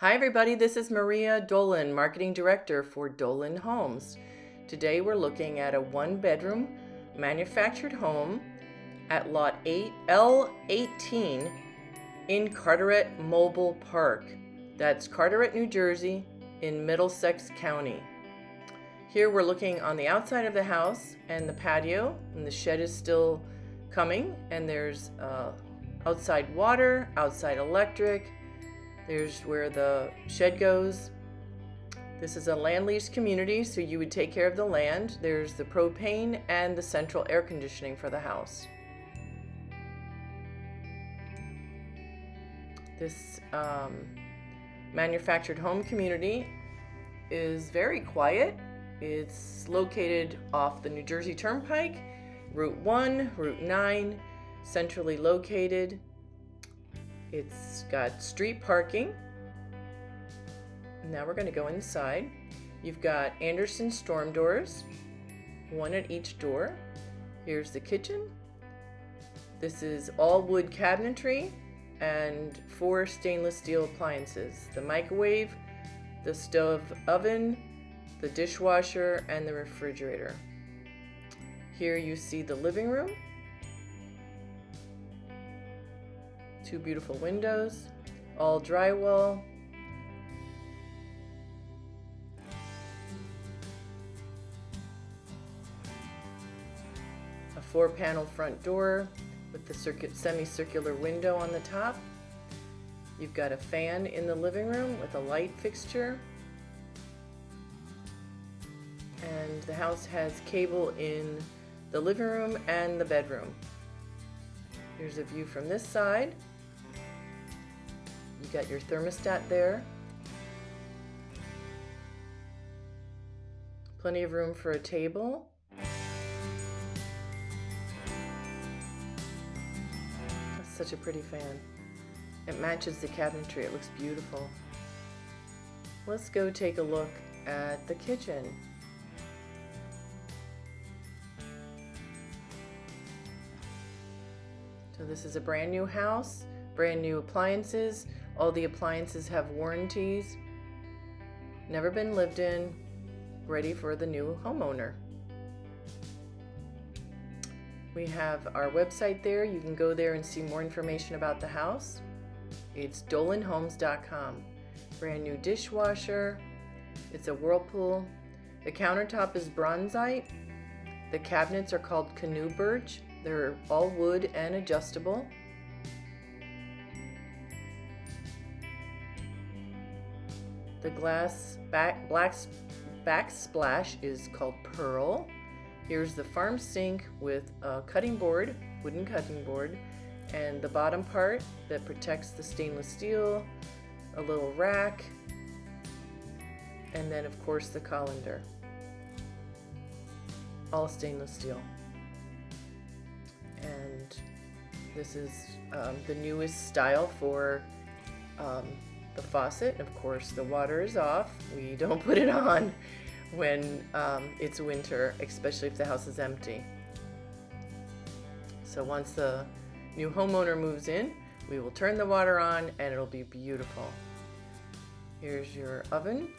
Hi everybody, this is Maria Dolan, Marketing Director for Dolan Homes. Today we're looking at a one-bedroom manufactured home at Lot 8, L-18 in Carteret Mobile Park. That's Carteret, New Jersey in Middlesex County. Here we're looking on the outside of the house and the patio, and the shed is still coming, and there's outside water, outside electric. There's where the shed goes. This is a land lease community, so you would take care of the land. There's the propane and the central air conditioning for the house. This manufactured home community is very quiet. It's located off the New Jersey Turnpike, Route 1, Route 9, centrally located. It's got street parking. Now we're going to go inside. You've got Anderson storm doors, one at each door. Here's the kitchen. This is all wood cabinetry and 4 stainless steel appliances: the microwave, the stove oven, the dishwasher, and the refrigerator. Here you see the living room. 2 beautiful windows, all drywall. A 4-panel front door with the semicircular window on the top. You've got a fan in the living room with a light fixture. And the house has cable in the living room and the bedroom. Here's a view from this side. You got your thermostat there. Plenty of room for a table. That's such a pretty fan. It matches the cabinetry. It looks beautiful. Let's go take a look at the kitchen. So this is a brand new house, brand new appliances. All the appliances have warranties. Never been lived in, ready for the new homeowner. We have our website there. You can go there and see more information about the house. It's dolanhomes.com. Brand new dishwasher. It's a Whirlpool. The countertop is Bronzite. The cabinets are called Canoe Birch. They're all wood and adjustable. The glass backsplash is called Pearl. Here's the farm sink with a cutting board, wooden cutting board, and the bottom part that protects the stainless steel, a little rack, and then of course the colander. All stainless steel. And this is the newest style for the faucet. Of course, the water is off. We don't put it on when it's winter, especially if the house is empty. So once the new homeowner moves in, we will turn the water on and it'll be beautiful. Here's your oven.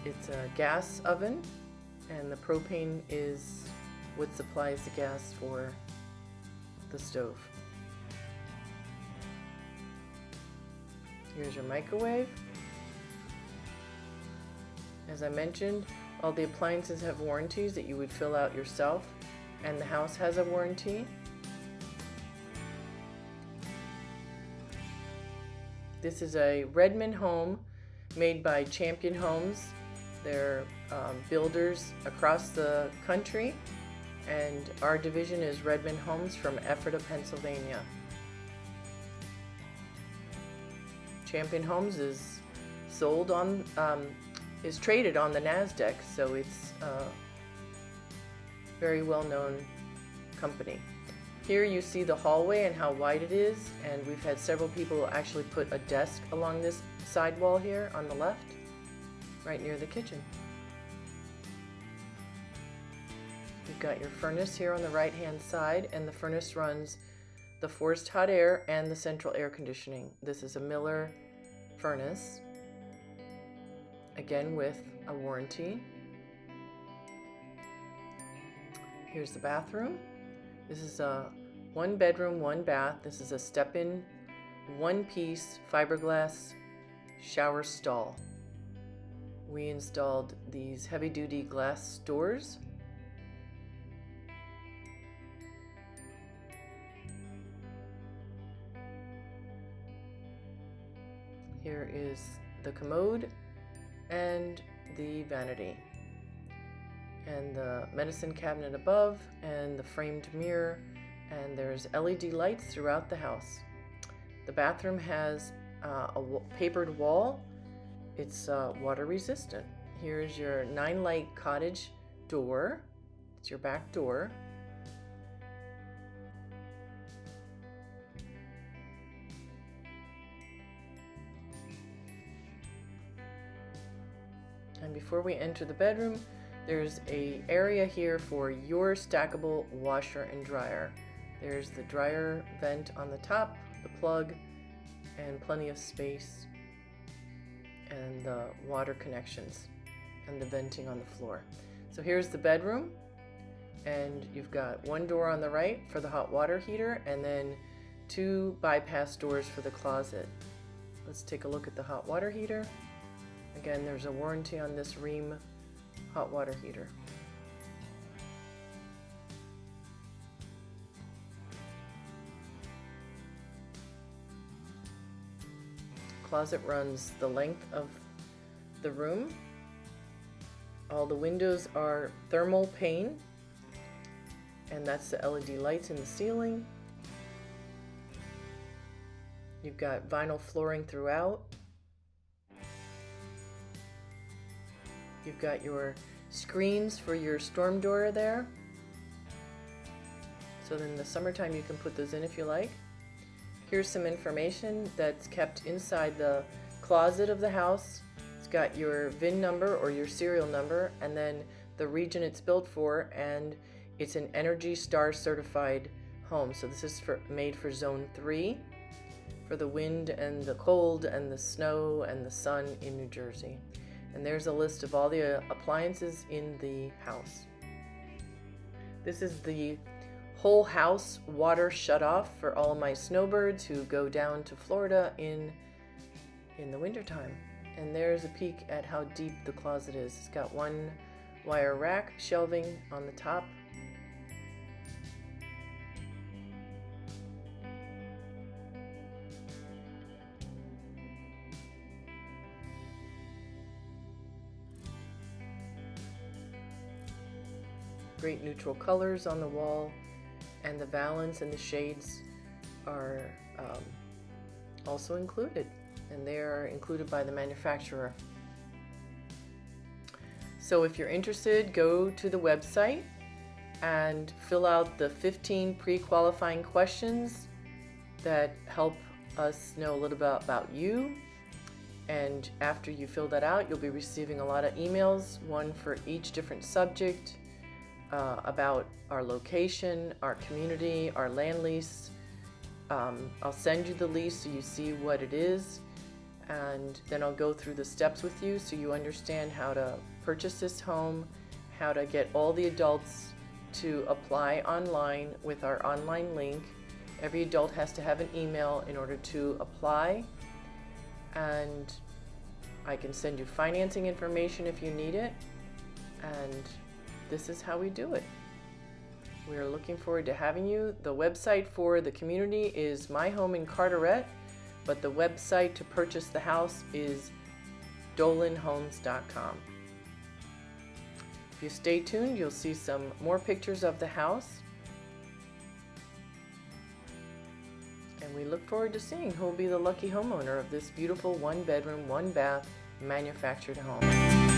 It's a gas oven, and the propane is what supplies the gas for the stove. Here's your microwave. As I mentioned, all the appliances have warranties that you would fill out yourself, and the house has a warranty. This is a Redman home made by Champion Homes. They're builders across the country, and our division is Redman Homes from Ephrata, Pennsylvania. Champion Homes is traded on the NASDAQ, so it's a very well-known company. Here you see the hallway and how wide it is, and we've had several people actually put a desk along this side wall here on the left, right near the kitchen. You've got your furnace here on the right-hand side, and the furnace runs the forced hot air and the central air conditioning. This is a Miller furnace, again with a warranty. Here's the bathroom. This is a 1 bedroom, 1 bath. This is a step-in, 1-piece fiberglass shower stall. We installed these heavy-duty glass doors. Here is the commode and the vanity, and the medicine cabinet above, and the framed mirror, and there's LED lights throughout the house. The bathroom has a papered wall. It's water resistant. Here's your 9-light cottage door. It's your back door. And before we enter the bedroom, there's an area here for your stackable washer and dryer. There's the dryer vent on the top, the plug, and plenty of space, and the water connections and the venting on the floor. So here's the bedroom, and you've got 1 door on the right for the hot water heater, and then 2 bypass doors for the closet. Let's take a look at the hot water heater. Again, there's a warranty on this Rheem hot water heater. Closet runs the length of the room. All the windows are thermal pane, and that's the LED lights in the ceiling. You've got vinyl flooring throughout. You've got your screens for your storm door there. So then in the summertime you can put those in if you like. Here's some information that's kept inside the closet of the house. It's got your VIN number or your serial number, and then the region it's built for, and it's an Energy Star certified home. So this is made for Zone 3, for the wind and the cold and the snow and the sun in New Jersey. And there's a list of all the appliances in the house. This is the whole house water shutoff for all my snowbirds who go down to Florida in the wintertime. And there's a peek at how deep the closet is. It's got 1 wire rack shelving on the top. Great neutral colors on the wall, and the valance and the shades are also included, and they are included by the manufacturer. So if you're interested, go to the website and fill out the 15 pre-qualifying questions that help us know a little bit about you. And after you fill that out, you'll be receiving a lot of emails, one for each different subject, about our location, our community, our land lease. I'll send you the lease so you see what it is, and then I'll go through the steps with you so you understand how to purchase this home, how to get all the adults to apply online with our online link. Every adult has to have an email in order to apply, and I can send you financing information if you need it, and this is how we do it. We are looking forward to having you. The website for the community is My Home in Carteret, but the website to purchase the house is dolanhomes.com. If you stay tuned, you'll see some more pictures of the house. And we look forward to seeing who will be the lucky homeowner of this beautiful 1 bedroom, 1 bath manufactured home.